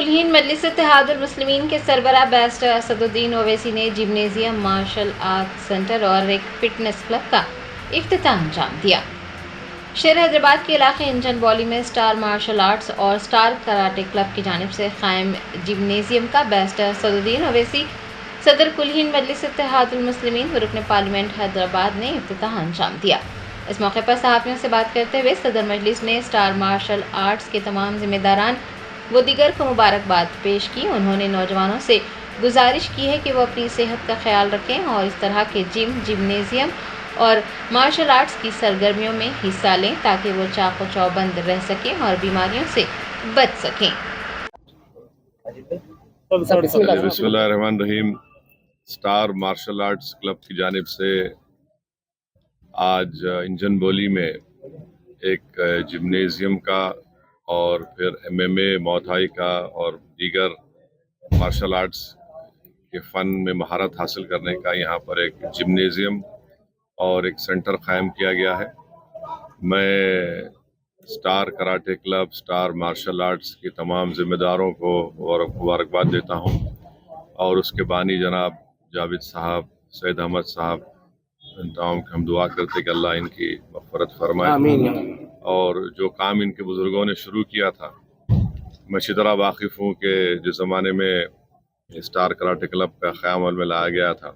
کل ہند مجلس اتحاد المسلمین کے سربراہ بیرسٹر اسدالدین اویسی نے جمنیزیم، مارشل آرٹ سینٹر اور ایک فٹنس کلب کا افتتاح انجام دیا۔ شہر حیدرآباد کے علاقے انجن بالی میں اسٹار مارشل آرٹس اور اسٹار کراٹے کلب کی جانب سے قائم جمنیزیم کا بیرسٹر اسدالدین اویسی، صدر کل ہند مجلس اتحاد المسلمین و رکن پارلیمنٹ حیدرآباد نے افتتاح انجام دیا۔ اس موقع پر صحافیوں سے بات کرتے ہوئے صدر مجلس نے اسٹار مارشل آرٹس کے تمام ذمہ داران و دیگر کو مبارکباد پیش کی۔ انہوں نے نوجوانوں سے گزارش کی ہے کہ وہ اپنی صحت کا خیال رکھیں اور اس طرح کے جمنیزیم اور مارشل آرٹس کی سرگرمیوں میں حصہ لیں تاکہ وہ چاق و چوبند رہ سکیں اور بیماریوں سے بچ سکیں۔ بسم اللہ الرحمن الرحیم۔ اسٹار مارشل آرٹس کلب کی جانب سے آج انجن بولی میں ایک جمنیزیم کا اور پھر MMA موائے تھائی کا اور دیگر مارشل آرٹس کے فن میں مہارت حاصل کرنے کا یہاں پر ایک جمنیزیم اور ایک سینٹر قائم کیا گیا ہے۔ میں star karate club, star martial arts کے تمام ذمہ داروں کو مبارکباد دیتا ہوں اور اس کے بانی جناب جاوید صاحب، سید احمد صاحب، ان تمام کی ہم دعا کرتے کہ اللہ ان کی مغفرت فرمائے۔ آمین۔ اور جو کام ان کے بزرگوں نے شروع کیا تھا، میں اچھی طرح واقف ہوں کہ جس زمانے میں اسٹار کراٹے کلب کا قیام عمل میں لایا گیا تھا،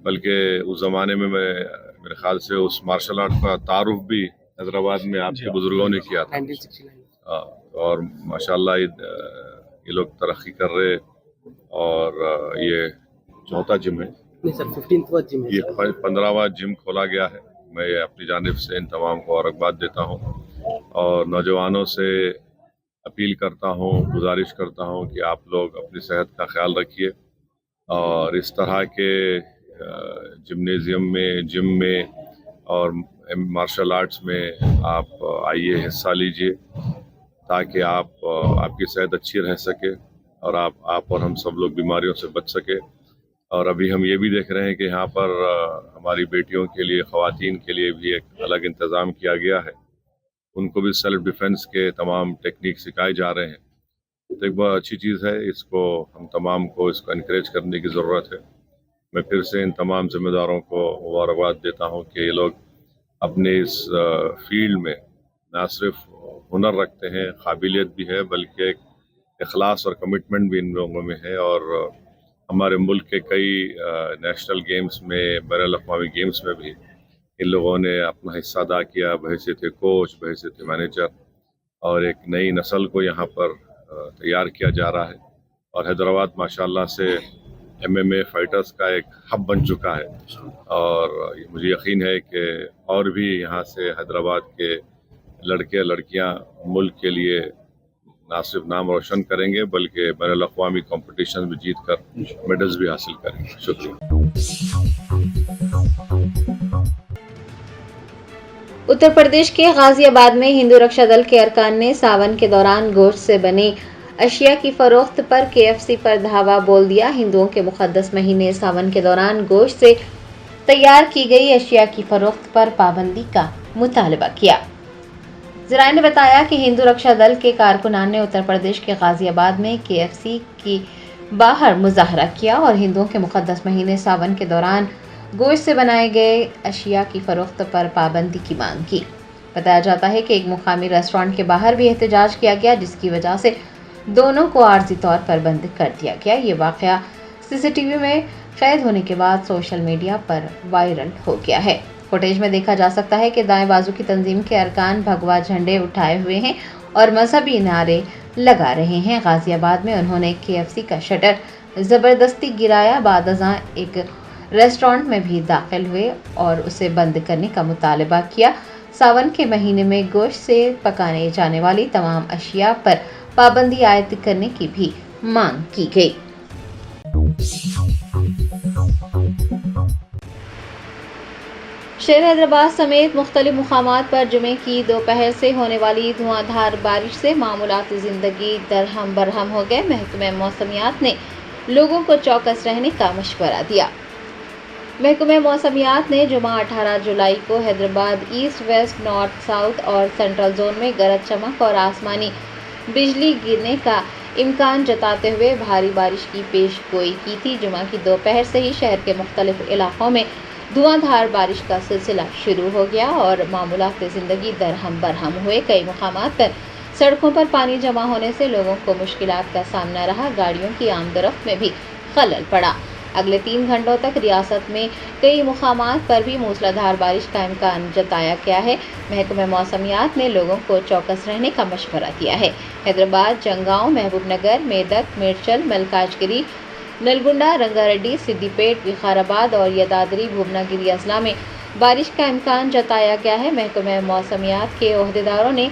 بلکہ اس زمانے میں میرے خیال سے اس مارشل آرٹ کا تعارف بھی حیدرآباد میں آپ کے بزرگوں نے کیا تھا، اور ماشاءاللہ یہ لوگ ترقی کر رہے اور یہ چوتھا جم ہے، یہ 15واں جم کھولا گیا ہے۔ میں اپنی جانب سے ان تمام کو مبارکباد دیتا ہوں اور نوجوانوں سے اپیل کرتا ہوں، گزارش کرتا ہوں کہ آپ لوگ اپنی صحت کا خیال رکھیے اور اس طرح کے جمنیزیم میں، جم میں اور مارشل آرٹس میں آپ آئیے، حصہ لیجئے تاکہ آپ کی صحت اچھی رہ سکے اور آپ اور ہم سب لوگ بیماریوں سے بچ سکے۔ اور ابھی ہم یہ بھی دیکھ رہے ہیں کہ یہاں پر ہماری بیٹیوں کے لیے، خواتین کے لیے بھی ایک الگ انتظام کیا گیا ہے، ان کو بھی سیلف ڈیفنس کے تمام ٹیکنیک سکھائے جا رہے ہیں، تو ایک بہت اچھی چیز ہے۔ اس کو ہم تمام کو اس کو انکریج کرنے کی ضرورت ہے۔ میں پھر سے ان تمام ذمہ داروں کو مبارکباد دیتا ہوں کہ یہ لوگ اپنے اس فیلڈ میں نہ صرف ہنر رکھتے ہیں، قابلیت بھی ہے، بلکہ ایک اخلاص اور کمٹمنٹ بھی ان لوگوں میں ہے، اور ہمارے ملک کے کئی نیشنل گیمز میں، بین الاقوامی گیمز میں بھی ان لوگوں نے اپنا حصہ ادا کیا بحیثیت کوچ، بحیثیت مینیجر، اور ایک نئی نسل کو یہاں پر تیار کیا جا رہا ہے۔ اور حیدرآباد ماشاءاللہ سے MMA فائٹرز کا ایک ہب بن چکا ہے، اور مجھے یقین ہے کہ اور بھی یہاں سے حیدرآباد کے لڑکے لڑکیاں ملک کے لیے نہ صرف نام روشن کریں گے بلکہ بین الاقوامی کمپٹیشن میں جیت کر میڈلز بھی حاصل کریں گے۔ شکریہ۔ اتر پردیش کے غازی آباد میں ہندو رکشا دل کے ارکان نے ساون کے دوران گوشت سے بنی اشیاء کی فروخت پر KFC پر دھاوا بول دیا۔ ہندوؤں کے مقدس مہینے ساون کے دوران گوشت سے تیار کی گئی اشیاء کی فروخت پر پابندی کا مطالبہ کیا۔ ذرائع نے بتایا کہ ہندو رکشا دل کے کارکنان نے اتر پردیش کے غازی آباد میں KFC کی باہر مظاہرہ کیا اور ہندوؤں کے مقدس مہینے ساون کے دوران گوشت سے بنائے گئے اشیاء کی فروخت پر پابندی کی مانگ کی۔ بتایا جاتا ہے کہ ایک مقامی ریسٹورانٹ کے باہر بھی احتجاج کیا گیا، جس کی وجہ سے دونوں کو عارضی طور پر بند کر دیا گیا۔ یہ واقعہ CCTV میں قید ہونے کے بعد سوشل میڈیا پر وائرل ہو گیا ہے۔ فوٹیج میں دیکھا جا سکتا ہے کہ دائیں بازو کی تنظیم کے ارکان بھگوا جھنڈے اٹھائے ہوئے ہیں اور مذہبی نعرے لگا رہے ہیں۔ غازی آباد میں انہوں نے KFC کا شٹر زبردستی گرایا، بعد ازاں ایک ریسٹورانٹ میں بھی داخل ہوئے اور اسے بند کرنے کا مطالبہ کیا۔ ساون کے مہینے میں گوشت سے پکانے جانے والی تمام اشیاء پر پابندی عائد کرنے کی بھی مانگ کی گئی۔ شہر حیدرآباد سمیت مختلف مقامات پر جمعے کی دوپہر سے ہونے والی دھواں دھار بارش سے معمولاتی زندگی درہم برہم ہو گئے۔ محکمہ موسمیات نے لوگوں کو چوکس رہنے کا مشورہ دیا۔ محکمہ موسمیات نے جمعہ 18 جولائی کو Hyderabad east, west, north, south اور سینٹرل زون میں گرج چمک اور آسمانی بجلی گرنے کا इम्कान जताते हुए भारी बारिश की पेशगोई की थी। जुमा की दोपहर से ही शहर के मुख्तलिफ इलाकों में धुआंधार बारिश का सिलसिला शुरू हो गया और मामूलात ज़िंदगी दरहम बरहम हुए। कई मुकामात पर सड़कों पर पानी जमा होने से लोगों को मुश्किलात का सामना रहा। गाड़ियों की आमदरफ्त में भी खलल पड़ा। अगले 3 घंटों तक रियासत में कई मुकामात पर भी मूसलाधार बारिश का इम्कान जताया गया है। महकमे मौसमियात ने लोगों को चौकस रहने का मशवरा दिया है। हैदराबाद, जंगांव, महबूबनगर, मेदक, मेडचल, मलकाजगिरी, नलगुंडा, रंगारेड्डी, सिद्दीपेट, विकाराबाद और यदाद्री भुवनागिरी अजला में बारिश का इम्कान जताया गया है। महकमे मौसमियात के ओहदेदारों ने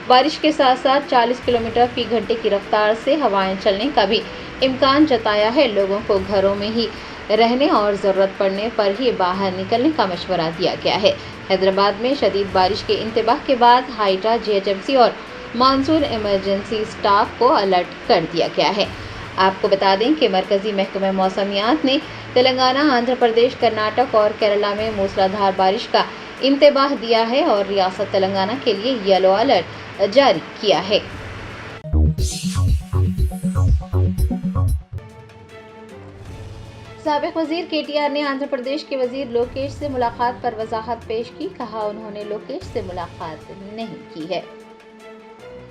बारिश के साथ साथ 40 किलोमीटर फी घंटे की रफ्तार से हवाएं चलने का भी इम्कान जताया है। लोगों को घरों में ही रहने और ज़रूरत पड़ने पर ही बाहर निकलने का मशवरा दिया गया है। हैदराबाद में शदीद बारिश के इंतबाह के बाद हाइड्रा, GHMC और मानसून इमरजेंसी स्टाफ को अलर्ट कर दिया गया है। आपको बता दें कि मरकजी महकमे मौसमियात ने तेलंगाना, आंध्र प्रदेश, कर्नाटक और केरला में मूसलाधार बारिश का इंतबाह दिया है और रियासत तेलंगाना के लिए येलो अलर्ट जारी किया है। साबिक वजीर KTR ने आंध्र प्रदेश के वजीर लोकेश से मुलाकात पर वजाहत पेश की। कहा उन्होंने लोकेश से मुलाकात नहीं की है।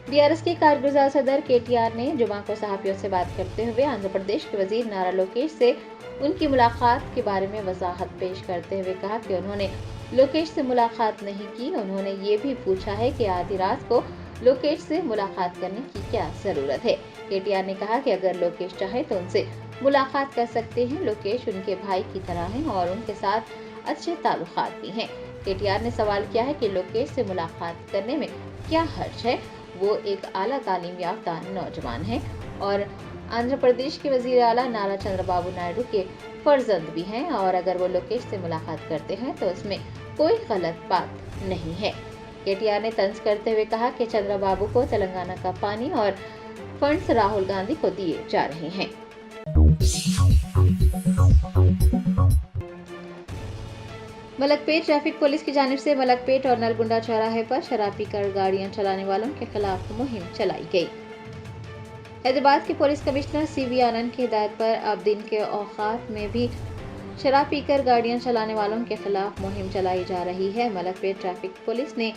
DRS के कारगुजार सदर KTR ने जुमा को सहाफियों से बात करते हुए आंध्र प्रदेश के वजीर नारा लोकेश से उनकी मुलाकात के बारे में वजाहत पेश करते हुए कहा कि उन्होंने लोकेश से मुलाकात नहीं की। उन्होंने ये भी पूछा है कि आधी रात को लोकेश से मुलाकात करने की क्या ज़रूरत है। KTR ने कहा कि अगर लोकेश चाहे तो उनसे मुलाकात कर सकते हैं। लोकेश उनके भाई की तरह हैं और उनके साथ अच्छे ताल्लुकात भी हैं। KTR ने सवाल किया है कि लोकेश से मुलाकात करने में क्या हर्ज है। वो एक आला तालीम याफ्ता नौजवान है और आंध्र प्रदेश के वजीर आला नारा चंद्रबाबू नायडू के फर्जंद भी हैं और अगर वो लोकेश से मुलाकात करते हैं तो उसमें कोई गलत बात नहीं है। KTR ने तंज करते हुए कहा कि चंद्रबाबू को तेलंगाना का पानी और फंड्स राहुल गांधी को दिए जा रहे हैं। मलकपेट ट्रैफिक पुलिस की जानिब से मलकपेट और नलगुंडा चौराहे पर शराब पीकर गाड़ियां चलाने वालों के खिलाफ मुहिम चलाई गई। हैदराबाद के पुलिस कमिश्नर CV आनंद की हिदायत पर अब दिन के औकात में भी शराब पीकर गाड़ियां चलाने वालों के खिलाफ मुहिम चलाई जा रही है। मलकपेट ट्रैफिक पुलिस ने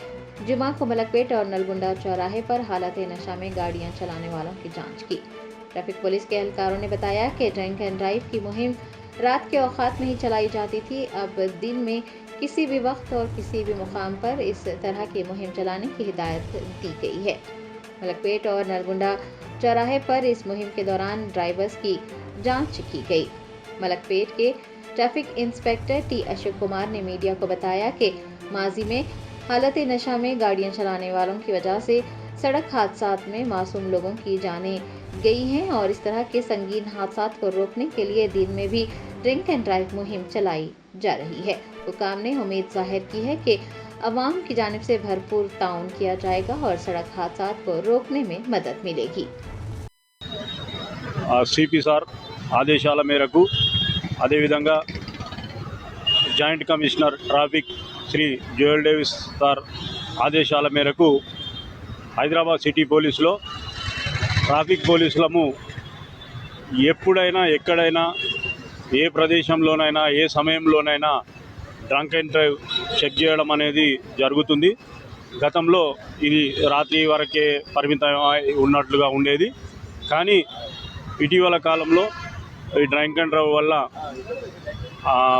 जुमा को मलकपेट और नलगुंडा चौराहे पर हालत नशा में गाड़ियां चलाने वालों की जांच की। ट्रैफिक पुलिस के एहलकारों ने बताया कि ड्रिंक एंड ड्राइव की मुहिम रात के औकात में ही चलाई जाती थी। अब दिन में किसी भी वक्त और किसी भी मुकाम पर इस तरह की मुहिम चलाने की हिदायत दी गई है। मलकपेट और नलगुंडा चौराहे पर इस मुहिम के दौरान ड्राइवर्स की जांच की गई। मलकपेट के traffic inspector T Ashok Kumar ने मीडिया को बताया कि माजी में हालत नशा में गाड़ियां चलाने वालों की वजह से सड़क हादसात में मासूम लोगों की जानें गई हैं और इस तरह के संगीन हादसात को रोकने के लिए दिन में भी ड्रिंक एंड ड्राइव मुहिम चलाई जा रही है। हुकाम ने उम्मीद जाहिर की है कि अवाम की जानिब से भरपूर ताउन किया जाएगा और सड़क हादसात को रोकने में मदद मिलेगी। CP సార్ ఆదేశాల మేరకు అదేవిధంగా joint commissioner traffic Shri Joel Davis sir ఆదేశాల మేరకు హైదరాబాద్ సిటీ పోలీసులో ట్రాఫిక్ పోలీసులము ఎప్పుడైనా ఎక్కడైనా ఏ ప్రదేశంలోనైనా ఏ సమయంలోనైనా డ్రంక్ అండ్ డ్రైవ్ చెక్ చేయడం అనేది జరుగుతుంది. గతంలో ఇది రాత్రి వరకే పరిమితమై ఉన్నట్లుగా ఉండేది. కానీ ఇటీవల కాలంలో ఈ డ్రంక్ అండ్ డ్రైవ్ వల్ల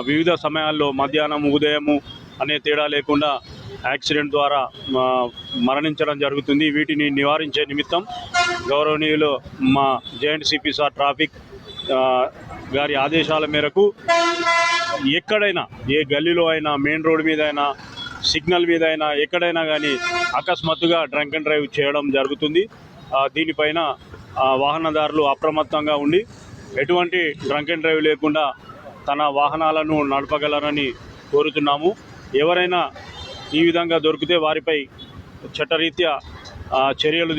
వివిధ సమయాల్లో మధ్యాహ్నం, ఉదయము అనే తేడా లేకుండా యాక్సిడెంట్ ద్వారా మరణించడం జరుగుతుంది. వీటిని నివారించే నిమిత్తం గౌరవనీయులు మా జాయింట్ CP సార్ ట్రాఫిక్ గారి ఆదేశాల మేరకు ఎక్కడైనా ఏ గల్లీలో అయినా, మెయిన్ రోడ్ మీద అయినా, సిగ్నల్ మీద అయినా, ఎక్కడైనా కానీ అకస్మాత్తుగా డ్రంక్ అండ్ డ్రైవ్ చేయడం జరుగుతుంది. దీనిపైన వాహనదారులు అప్రమత్తంగా ఉండి ఎటువంటి డ్రంక్ అండ్ డ్రైవ్ లేకుండా తన వాహనాలను నడపగలరని కోరుతున్నాము. ఎవరైనా ఈ విధంగా దొరికితే వారిపై చట్టరీత్యా చర్యలు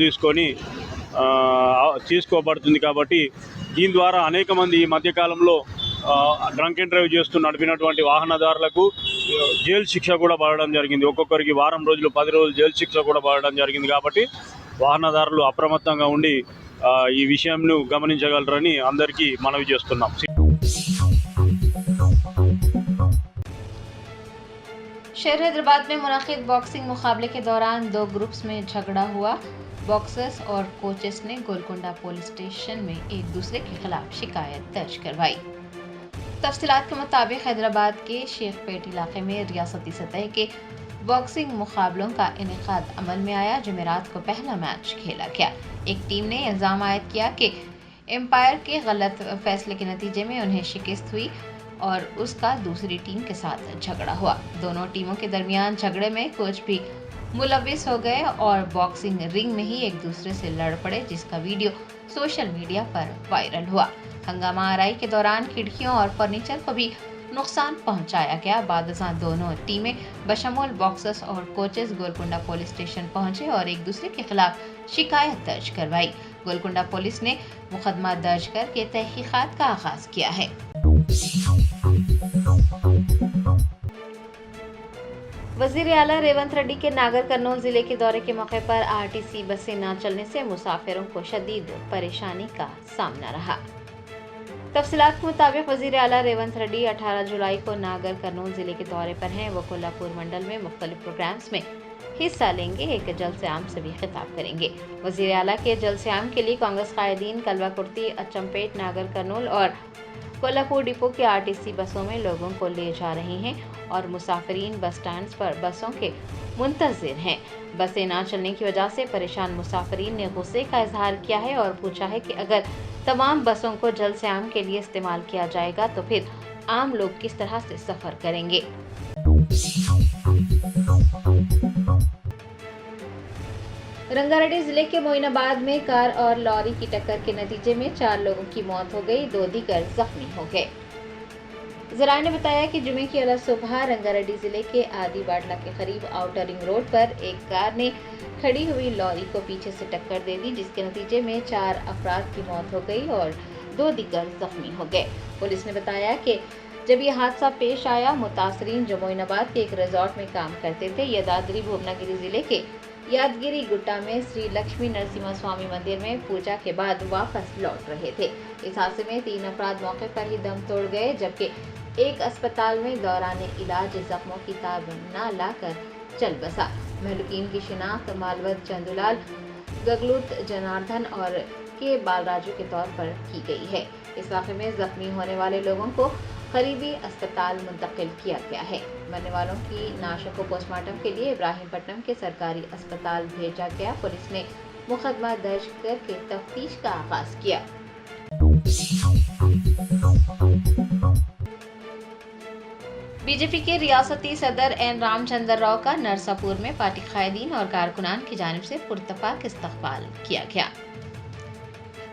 తీసుకోబడుతుంది. కాబట్టి దీని ద్వారా అనేక మంది ఈ మధ్యకాలంలో డ్రంక్ అండ్ డ్రైవ్ చేస్తూ నడిపినటువంటి వాహనదారులకు జైలు శిక్ష కూడా పడడం జరిగింది. ఒక్కొక్కరికి వారం రోజులు, 10 రోజులు జైలు శిక్ష కూడా పడడం జరిగింది. కాబట్టి వాహనదారులు అప్రమత్తంగా ఉండి ఈ విషయంను గమనించగలరని అందరికీ మనవి చేస్తున్నాం. शहर हैदराबाद में मुनक़िद बॉक्सिंग मुकाबले के दौरान 2 ग्रुप्स में झगड़ा हुआ। बॉक्सर्स और कोचेस ने गोलकुंडा पुलिस स्टेशन में एक दूसरे के खिलाफ शिकायत दर्ज करवाई। तफसीलात के मुताबिक हैदराबाद के शेखपेट इलाके में रियासती सतह के बॉक्सिंग मुकाबलों का इनेकाद अमल में आया। जुमेरात को पहला मैच खेला गया। एक टीम ने इल्ज़ाम आयद किया कि एम्पायर के गलत फैसले के नतीजे में उन्हें शिकस्त हुई और उसका दूसरी टीम के साथ झगड़ा हुआ। दोनों टीमों के दरमियान झगड़े में कोच भी मुलविस हो गए और बॉक्सिंग रिंग में ही एक दूसरे से लड़ पड़े, जिसका वीडियो सोशल मीडिया पर वायरल हुआ। हंगामा आराई के दौरान खिड़कियों और फर्नीचर को भी नुकसान पहुंचाया गया। बादशाह दोनों टीमें बशमूल बॉक्सर्स और कोचेस गोलकुंडा पुलिस स्टेशन पहुंचे और एक दूसरे के खिलाफ शिकायत दर्ज करवाई। गोलकुंडा पुलिस ने मुकदमा दर्ज करके तहकीकात का आगाज किया है। वजीर आला रेवंत रेड्डी के नागर कर्नूल जिले के दौरे के मौके पर आरटीसी बसें न चलने से मुसाफिरों को शदीद परेशानी का सामना रहा। तफसीलात के मुताबिक वजीर आला रेवंत रेड्डी 18 जुलाई को नागर कर्नूल जिले के दौरे पर हैं। वो कोल्हापुर मंडल में मुख्तलिफ प्रोग्राम्स में हिस्सा लेंगे। एक जलसे-आम से भी खिताब करेंगे। वजीर आला के जलसे-आम के लिए कांग्रेस कायदीन कलवा कुर्ती, अचमपेट, नागर कर्नूल और कोल्हापुर डिपो की आरटीसी बसों में लोगों को ले जा रही हैं और मुसाफिरीन बस स्टैंड्स पर बसों के मुंतजिर हैं। बसें ना चलने की वजह से परेशान मुसाफिरीन ने गुस्से का इजहार किया है और पूछा है कि अगर तमाम बसों को जल्द से आम के लिए इस्तेमाल किया जाएगा तो फिर आम लोग किस तरह से सफर करेंगे। रंगारेड्डी जिले के मोइनाबाद में कार और लॉरी की टक्कर के नतीजे में 4 लोगों की मौत हो गई, 2 दीगर जख्मी हो गए। जराये ने बताया कि जुमे की अलग सुबह रंगारेड्डी जिले के आदि बाटला के करीब आउटर रिंग रोड पर एक कार ने खड़ी हुई लॉरी को पीछे से टक्कर दे दी, जिसके नतीजे में 4 अफराद की मौत हो गई और 2 दीगर जख्मी हो गए। पुलिस ने बताया कि जब ये हादसा पेश आया, मुतासरीन जो मोइनाबाद के एक रिजॉर्ट में काम करते थे, यदाद्री भुवनागिरी जिले के यादगिरी गुट्टा में श्री लक्ष्मी नरसिम्हा स्वामी मंदिर में पूजा के बाद वापस लौट रहे थे। इस हादसे में 3 अफराद मौके पर ही दम तोड़ गए, जबकि एक अस्पताल में दौरान इलाज जख्मों की ताब न लाकर चल बसा। महलूकीन की शिनाख्त मालवत चंदुलाल, गगलूत जनार्दन और के बालराजू के तौर पर की गई है। इस वाक़े में जख्मी होने वाले लोगों को करीबी अस्पताल मुंतकिल किया गया है। मरने वालों की नाशों को पोस्टमार्टम के लिए इब्राहिमपट्टनम के सरकारी अस्पताल भेजा गया। पुलिस ने मुकदमा दर्ज करके तफ्तीश का आगाज किया। बीजेपी के रियासती सदर एन रामचंद्र राव का नरसापुर में पार्टी कायदीन और कारकुनान की जानिब से पुरतफाक इस्तकबाल किया गया।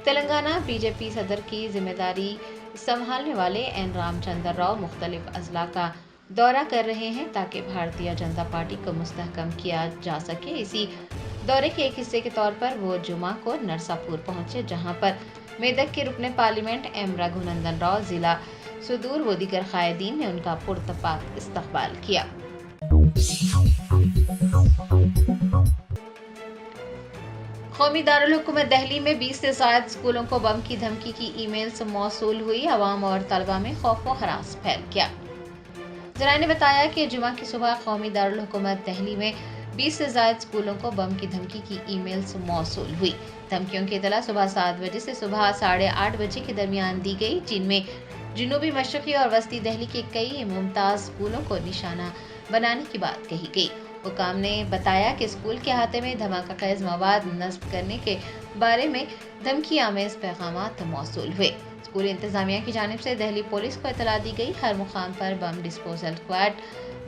तेलंगाना बीजेपी सदर की जिम्मेदारी संभालने वाले एन रामचंद्र राव मुख्तलिफ अजला का दौरा कर रहे हैं ताकि भारतीय जनता पार्टी को मुस्तहकम किया जा सके। इसी दौरे के एक हिस्से के तौर पर वो जुमा को नरसापुर पहुंचे, जहां पर मेदक के रुकने पार्लियामेंट एम रघुनंदन राव, जिला सुदूर व दीगर कायदीन ने उनका पुरतफाक इस्तकबाल किया। कौमी दारुल हुकूमत दिल्ली में 20 से ज़ायद स्कूलों को बम की धमकी की ईमेल्स मौसूल हुई। अवाम और तलबा में खौफ व हरास फैल गया। जराये ने बताया कि जुमा की सुबह कौमी दारुल हुकूमत दिल्ली में 20 से ज़ायद स्कूलों को बम की धमकी की ईमेल्स मौसूल हुई। धमकियों की इतला सुबह 7 बजे से सुबह 8:30 बजे के दरमियान दी गई, जिनमें जनूबी मशरक़ी और वस्ती दिल्ली के कई मुमताज़ स्कूलों को निशाना बनाने की बात कही गई। हुकाम ने बताया कि स्कूल के अहाते में धमाका खेज मवाद नस्ब करने के बारे में धमकी आमेज पैगामात मौसूल हुए। स्कूल इंतजामिया की जानिब से दिल्ली पुलिस को इतला दी गई। हर मुकाम पर bomb disposal squad,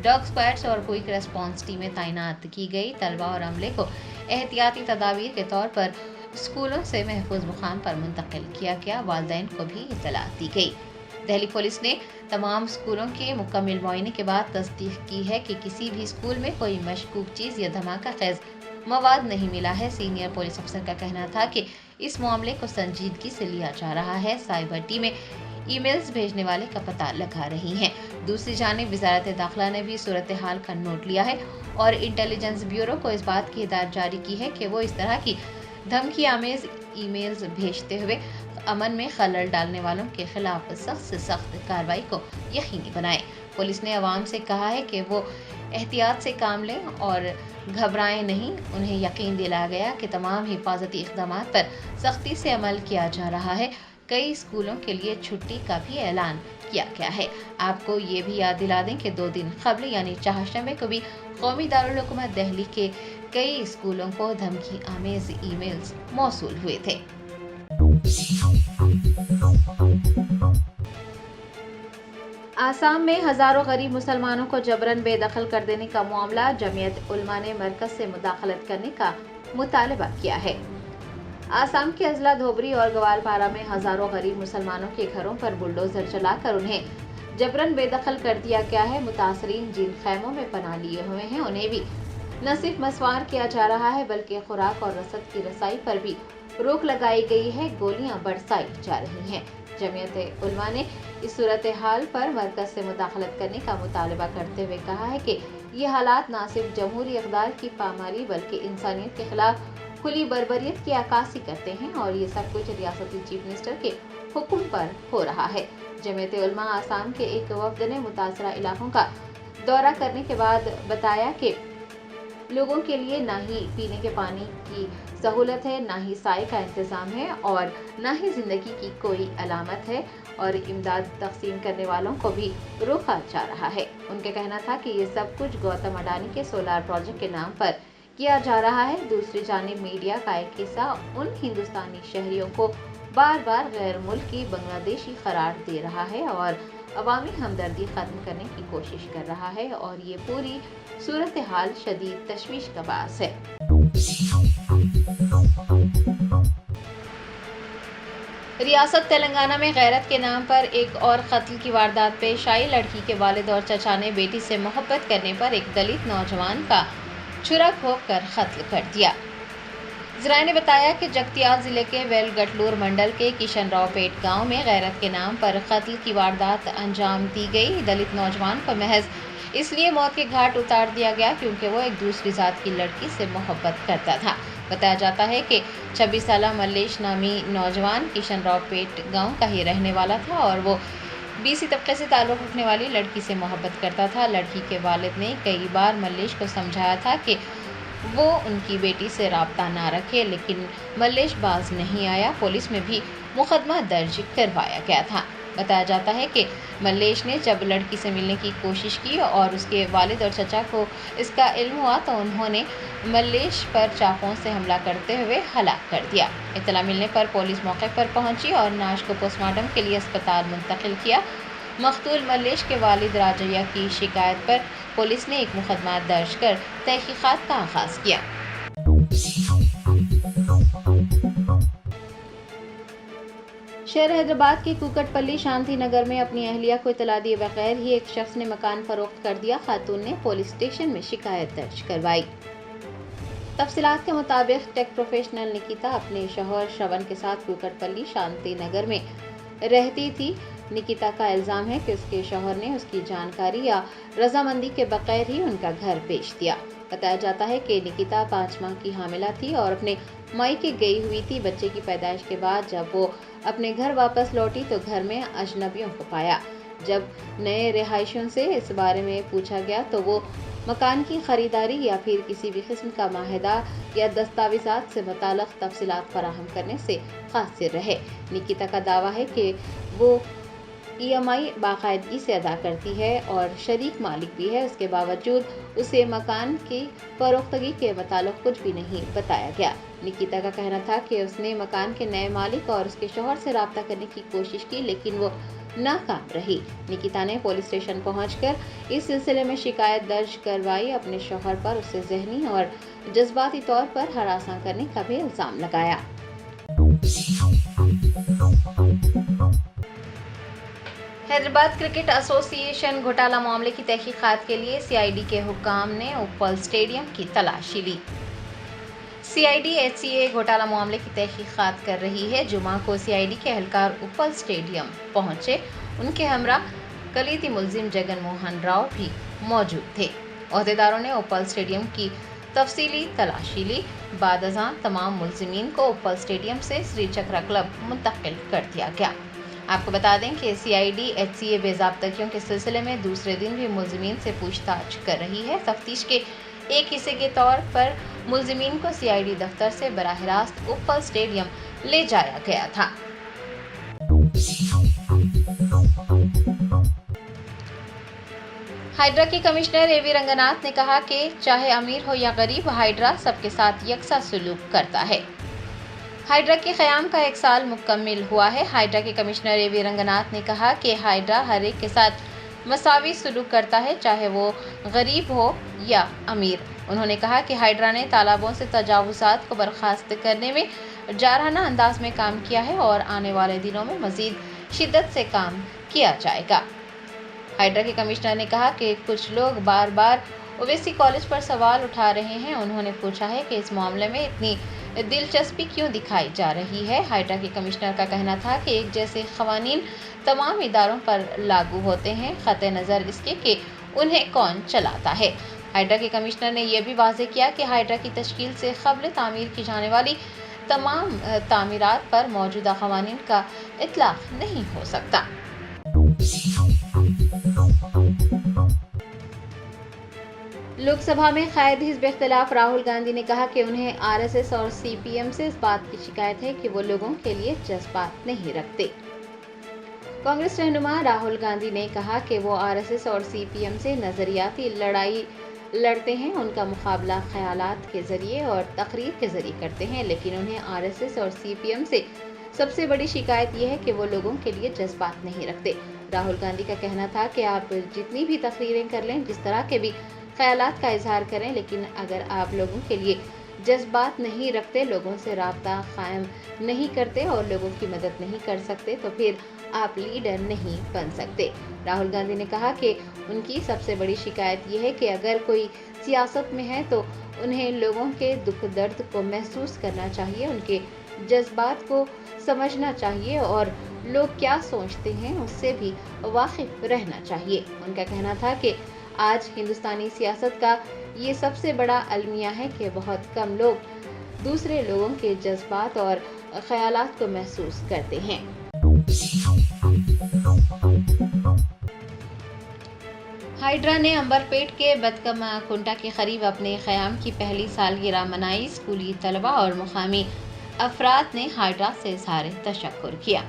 dog squads और क्विक रेस्पॉन्स टीमें तैनात की गई। तलबा और अमले को एहतियाती तदाबीर के तौर पर स्कूलों से महफूज मुकाम पर मुंतकिल किया गया। वालिदैन को भी इतला दी गई। दिल्ली पुलिस ने तमाम स्कूलों के मुकम्मल मुआयने के बाद तस्दीक की है कि किसी भी स्कूल में कोई मशकूक चीज़ या धमाका खेज मवाद नहीं मिला है। सीनियर पुलिस अफसर का कहना था कि इस मामले को संजीदगी से लिया जा रहा है। साइबर टीमें ईमेल्स भेजने वाले का पता लगा रही हैं। दूसरी जानिब वजारत दाखिला ने भी सूरत हाल का नोट लिया है और इंटेलिजेंस ब्यूरो को इस बात की हिदायत जारी की है कि वो इस तरह की धमकी आमेज ई मेल्स भेजते हुए अमन में खलल डालने वालों के खिलाफ सख्त से सख्त कार्रवाई को यकीनी बनाएं। पुलिस ने अवाम से कहा है कि वो एहतियात से काम लें और घबराएं नहीं। उन्हें यकीन दिलाया गया कि तमाम हिफाजती इक़दाम पर सख्ती से अमल किया जा रहा है। कई स्कूलों के लिए छुट्टी का भी ऐलान किया गया है। आपको ये भी याद दिला दें कि 2 दिन कबल यानी चाहशंबे को भी कौमी दारुल हुकूमत दिल्ली के कई स्कूलों को धमकी आमेज ईमेल्स मौसूल हुए थे। आसाम में हजारों गरीब मुसलमानों को जबरन बेदखल कर देने का मामला, जमीयत उलमा ने मरकज से मुदाखलत करने का मुतालबा किया है। आसाम के अजला धोबरी और ग्वालपारा में हजारों गरीब मुसलमानों के घरों पर बुलडोजर चलाकर उन्हें जबरन बेदखल कर दिया गया है। मुतासरीन जिन खैमों में पनाह लिए हुए हैं उन्हें भी न सिर्फ मसवार किया जा रहा है बल्कि खुराक और रसद की रसाई पर भी रोक लगाई गई है। गोलियां बरसाई जा रही हैं। जमीयत उलमा ने इस सूरत हाल पर मरकज से मुदाखलत करने का मुतालबा करते हुए कहा है कि ये हालात न सिर्फ जमहूरी इक़दार की पामाली बल्कि इंसानियत के खिलाफ खुली बर्बरियत की अक्कासी करते हैं और ये सब कुछ रियासती चीफ मिनिस्टर के हुक्म पर हो रहा है। जमीयत उलमा आसाम के एक वफ्द ने मुतासरा इलाकों का दौरा करने के बाद बताया कि लोगों के लिए ना ही पीने के पानी की सहूलत है, ना ही साए का इंतजाम है और ना ही जिंदगी की कोई अलामत है और इमदाद तकसीम करने वालों को भी रोका जा रहा है। उनका कहना था कि ये सब कुछ गौतम अडानी के सोलार प्रोजेक्ट के नाम पर किया जा रहा है। दूसरी जानिब मीडिया का एक हिस्सा उन हिंदुस्तानी शहरियों को बार बार गैर मुल्की बांग्लादेशी करार दे रहा है और अवामी हमदर्दी खत्म करने की कोशिश कर रहा है और ये पूरी सूरत हाल शदीद तशवीश का बास है। रियासत तेलंगाना में गैरत के नाम पर एक और कत्ल की वारदात पेश आई। लड़की के वालिद और चचा ने बेटी से मोहब्बत करने पर एक दलित नौजवान का छुरा घोंप कर कत्ल कर दिया। ज़राए ने बताया कि जगतियाल जिले के वेलगटलूर मंडल के किशनरावपेट गांव में गैरत के नाम पर कत्ल की वारदात अंजाम दी गई। दलित नौजवान को महज इसलिए मौत के घाट उतार दिया गया क्योंकि वो एक दूसरी जात की लड़की से मोहब्बत करता था। बताया जाता है कि 26 साला मल्लेश नामी नौजवान किशनरावपेट गांव का ही रहने वाला था और वो बीसी तबके से ताल्लुक़ रखने वाली लड़की से मोहब्बत करता था। लड़की के वालिद ने कई बार मल्लेश को समझाया था कि वो उनकी बेटी से राब्ता ना रखे, लेकिन मल्लेश बाज नहीं आया। पुलिस में भी मुकदमा दर्ज करवाया गया था। बताया जाता है कि मल्लेश ने जब लड़की से मिलने की कोशिश की और उसके वालिद और चचा को इसका इल्म हुआ तो उन्होंने मल्लेश पर चाकुओं से हमला करते हुए हलाक कर दिया। इत्तला मिलने पर पुलिस मौके पर पहुंची और नाश को पोस्टमार्टम के लिए अस्पताल मुंतकिल किया। मकतूल मल्लेश के वालिद राजैया की शिकायत पर पुलिस ने एक मुकदमा दर्ज कर तहकीकात का आगाज किया। शहर हैदराबाद के कुकटपल्ली शांति नगर में अपनी अहलिया को इतला दिए बगैर ही एक शख्स ने मकान फरोख्त कर दिया। खातून ने पुलिस स्टेशन में शिकायत दर्ज करवाई। तफसीलात के मुताबिक टेक प्रोफेशनल निकिता अपने शौहर श्रवण के साथ कुकटपल्ली शांति नगर में रहती थी। निकिता का इल्जाम है कि उसके शौहर ने उसकी जानकारी या रजामंदी के बगैर ही उनका घर बेच दिया। बताया जाता है कि निकिता 5 माह की हामिला थी और अपने मायके गई हुई थी। बच्चे की पैदाइश के बाद जब वो अपने घर वापस लौटी तो घर में अजनबियों को पाया। जब नए रिहायशियों से इस बारे में पूछा गया तो वो मकान की खरीदारी या फिर किसी भी किस्म का माहिदा या दस्तावेजात से मुताल्लिक़ तफसीलात फराहम करने से कासिर रहे। निकिता का दावा है कि वो EMI बाकायदगी से अदा करती है और शरीक मालिक भी है। उसके बावजूद उसे मकान की फरोख्तगी के मुताल्लिक़ कुछ भी नहीं बताया गया। निकिता का कहना था कि उसने मकान के नए मालिक और उसके शौहर से राब्ता करने की कोशिश की लेकिन वो नाकाम रही। निकिता ने पुलिस स्टेशन पहुंचकर इस सिलसिले में शिकायत दर्ज करवाई। अपने शौहर पर उसे ज़हनी और जज्बाती तौर पर हरासा करने का भी इल्ज़ाम लगाया। हैदराबाद क्रिकेट एसोसिएशन घोटाला मामले की तहकीकात के लिए CID के हुक्काम ने उप्पल स्टेडियम की तलाशी ली। CID HCA घोटाला मामले की तहकीकात कर रही है। जुमा को CID के एहलकार उप्पल स्टेडियम पहुंचे। उनके हमरा कलीदी मुलजिम जगन मोहन राव भी मौजूद थे। ओहदेदारों ने उप्पल स्टेडियम की तफसीली तलाशी ली। बाद अज़ां तमाम मुल्ज़िमीन को उप्पल स्टेडियम से श्री चक्रा क्लब मुंतकिल कर दिया गया। आपको बता दें कि CID HCA बेज़ाब्तगियों के सिलसिले में दूसरे दिन भी मुल्ज़िमीन से पूछताछ कर रही है। तफ्तीश के एक हिस्से के तौर पर मुल्ज़िमीन को CID दफ्तर से बराह रास्त उप्पल स्टेडियम ले जाया गया था। हाइड्रा के कमिश्नर AV रंगनाथ ने कहा कि चाहे अमीर हो या गरीब, हाइड्रा सबके साथ यकसा सलूक करता है। हाइड्रा के क़याम का 1 साल मुकम्मिल हुआ है। हाइड्रा के कमिश्नर AV रंगनाथ ने कहा कि हाइड्रा हर एक के साथ मसावी सलूक करता है, चाहे वो गरीब हो या अमीर। उन्होंने कहा कि हाइड्रा ने तालाबों से तजावुज़ात को बर्खास्त करने में जारहाना अंदाज में काम किया है और आने वाले दिनों में मज़ीद शिद्दत से काम किया जाएगा। हाइड्रा के कमिश्नर ने कहा कि कुछ लोग बार बार ओवैसी कॉलेज पर सवाल उठा रहे हैं। उन्होंने पूछा है कि इस मामले में इतनी दिलचस्पी क्यों दिखाई जा रही है। हाइड्रा के कमिश्नर का कहना था कि एक जैसे क़वानीन तमाम इदारों पर लागू होते हैं, ख़त्ते नज़र इसके कि उन्हें कौन चलाता है। हाइड्रा के कमिश्नर ने यह भी वाज़ेह किया कि हाइड्रा की तश्कील से क़ब्ल तामीर की जाने वाली तमाम तामीरात पर मौजूदा क़वानीन का इतलाक़ नहीं हो सकता। लोकसभा में कायद हिज़्ब इख्तिलाफ राहुल गांधी ने कहा कि उन्हें RSS और CPM से इस बात की शिकायत है कि वो लोगों के लिए जज्बात नहीं रखते। कांग्रेस रहनुमा राहुल गांधी ने कहा कि वो RSS और CPM से नज़रियाती लड़ाई लड़ते हैं। उनका मुकाबला ख्यालात के ज़रिए और तकरीर के ज़रिए करते हैं, लेकिन उन्हें RSS और CPM से सबसे बड़ी शिकायत यह है कि वो लोगों के लिए जज्बात नहीं रखते। राहुल गांधी का कहना था कि आप जितनी भी तकरीरें कर लें, जिस तरह के भी ख्यालात का इजहार करें, लेकिन अगर आप लोगों के लिए जज्बात नहीं रखते, लोगों से राब्ता कायम नहीं करते और लोगों की मदद नहीं कर सकते, तो फिर आप लीडर नहीं बन सकते। राहुल गांधी ने कहा कि उनकी सबसे बड़ी शिकायत यह है कि अगर कोई सियासत में है तो उन्हें लोगों के दुख दर्द को महसूस करना चाहिए, उनके जज्बात को समझना चाहिए और लोग क्या सोचते हैं उससे भी वाकिफ रहना चाहिए। उनका कहना था कि आज हिंदुस्तानी सियासत का ये सबसे बड़ा अलमिया है कि बहुत कम लोग दूसरे लोगों के जज्बात और ख्यालात को महसूस करते हैं। हाइड्रा ने अंबरपेट के बदकमा कुंटा के करीब अपने क़याम की पहली सालगिरह मनाई। स्कूली तलबा और मुकामी अफराद ने हाइड्रा से इज़हार तशक्कुर किया।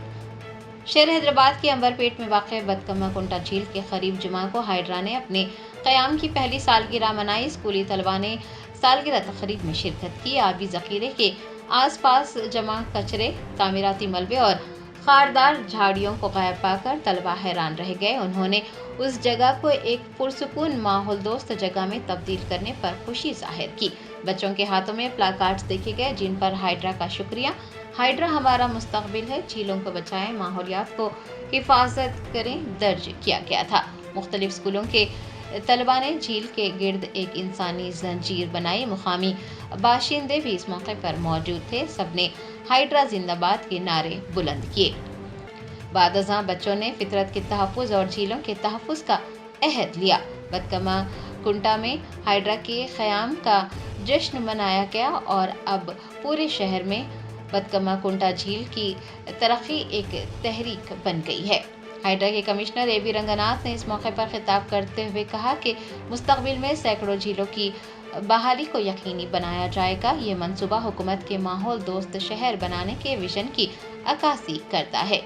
शहर हैदराबाद के अंबरपेट में वाक़ बदकमा कुंटा झील के करीब जुमा को हाइड्रा ने अपने क़याम की पहली सालगिरह मनाई। स्कूली तलबा ने सालगिरह तकरीब में शिरकत की। आबी ज़ख़ीरे के आसपास जमा कचरे, तामीराती मलबे और खारदार झाड़ियों को गायब पाकर तलबा हैरान रह गए। उन्होंने उस जगह को एक पुरसुकून माहौल दोस्त जगह में तब्दील करने पर खुशी जाहिर की। बच्चों के हाथों में प्लाकार्ड्स देखे गए जिन पर हाइड्रा का शुक्रिया, हाइड्रा हमारा मुस्तकबिल है, झीलों को बचाएं, माहौलियात को हिफाजत करें दर्ज किया गया था। मुख्तलिफ स्कूलों के तलबा ने झील के गिर्द एक इंसानी जंजीर बनाई। मुकामी बाशिंदे भी इस मौके पर मौजूद थे। सबने हाइड्रा जिंदाबाद के नारे बुलंद किए। बाद अज़ां बच्चों ने फितरत के तहफ़्फ़ुज़ और झीलों के तहफ़्फ़ुज़ का अहद लिया। बदकमा कुंटा में हाइड्रा के क़याम का जश्न मनाया गया और अब पूरे शहर में बदकमा कुंटा झील की तरक्की एक तहरीक बन गई है। हाइड्रा के कमिश्नर AV रंगनाथ ने इस मौके पर खिताब करते हुए कहा कि मुस्तकबिल में सैकड़ों झीलों की बहाली को यकीनी बनाया जाएगा। ये मंसूबा हुकूमत के माहौल दोस्त शहर बनाने के विजन की अक्कासी करता है।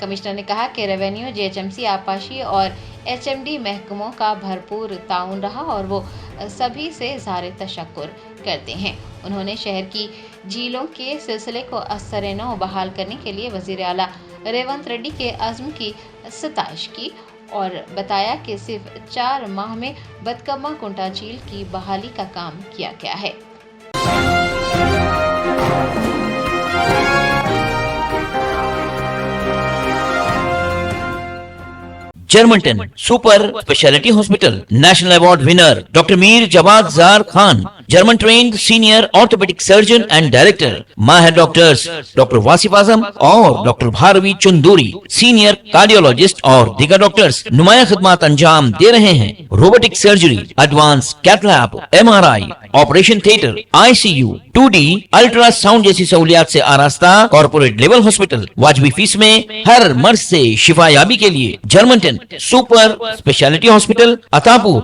कमिश्नर ने कहा कि रेवेन्यू, JHMC, आपाशी और HMD महकमों का भरपूर ताउन रहा और वो सभी से इज़हार तशक्कुर करते हैं। उन्होंने शहर की झीलों के सिलसिले को असर-ए-नौ बहाल करने के लिए वज़ीर आला रेवंत रेड्डी के अज़्म की सताइश की और बताया कि सिर्फ 4 माह में बदकमा कुंटा झील की बहाली का काम किया गया है। German 10 super speciality hospital, national award winner doctor Mir Jawad Jar Khan, German trained senior orthopedic surgeon and director, माहिर डॉक्टर्स डॉक्टर वासिफ आजम और doctor Bharavi Chunduri, senior cardiologist और दीगर डॉक्टर्स नुमाया खिदमत अंजाम दे रहे हैं। Robotic surgery, advance cath lab, MRI, operation theatre, ICU, 2D ultrasound जैसी सहूलियात से आरास्ता कॉर्पोरेट लेवल हॉस्पिटल। वाजबी फीस में हर मर्ज से शिफायाबी के लिए German 10 super speciality hospital, Attapur.